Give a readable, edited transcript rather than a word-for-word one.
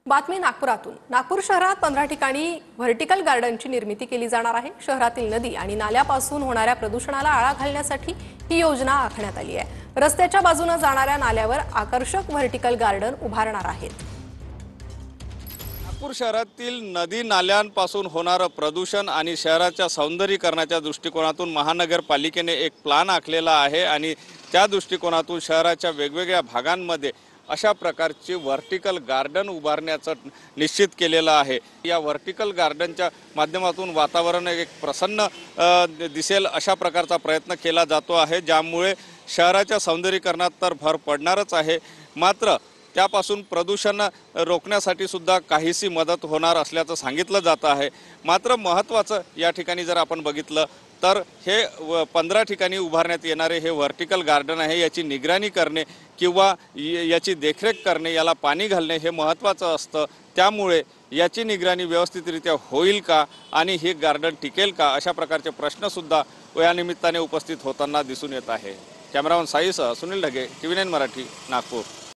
बातमी नागपुरातून। नागपूर शहरात 15 ठिकाणी व्हर्टिकल गार्डनची निर्मिती केली जाणार आहे। शहरातील नदी आणि नाल्यापासून होणाऱ्या प्रदूषणाला आळा घालण्यासाठी ही योजना आखण्यात आली आहे। रस्त्याच्या बाजूने जाणाऱ्या नाल्यावर आकर्षक व्हर्टिकल गार्डन उभारणार आहेत। नागपूर शहरातील नदी नाल्यांपासून होणारे प्रदूषण आणि शहराच्या सौंदर्यीकरणाच्या दृष्टिकोनातून महानगरपालिकेने एक प्लान आखलेला आहे आणि त्या दृष्टिकोनातून शहराच्या वेगवेगळ्या भागांमध्ये अशा प्रकारची व्हर्टिकल गार्डन उभारण्याचं निश्चित केलेलं आहे। या व्हर्टिकल गार्डनच्या माध्यमातून वातावरण एक प्रसन्न दिसेल अशा प्रकारचा प्रयत्न केला जातो आहे, ज्यामुळे शहराच्या सौंदर्यीकरणात तर भर पडणारच आहे, मात्र त्यापासून प्रदूषण रोखण्यासाठी सुद्धा काहीशी मदत होणार असल्याचं सांगितलं जात आहे। मात्र महत्त्वाचं या ठिकाणी जर आपण बघितलं तर हे 15 ठिकाणी उभारण्यात येणारे हे व्हर्टिकल गार्डन आहे, याची निगराणी करणे किंवा याची देखरेख करणे, याला पाणी घालणे हे महत्त्वाचं असतं। त्यामुळे याची निगराणी व्यवस्थितरित्या होईल का आणि हे गार्डन टिकेल का, अशा प्रकारचे प्रश्नसुद्धा या निमित्ताने उपस्थित होताना दिसून येत आहे। कॅमेरामन साईसह सुनील ढगे, TV9 मराठी, नागपूर।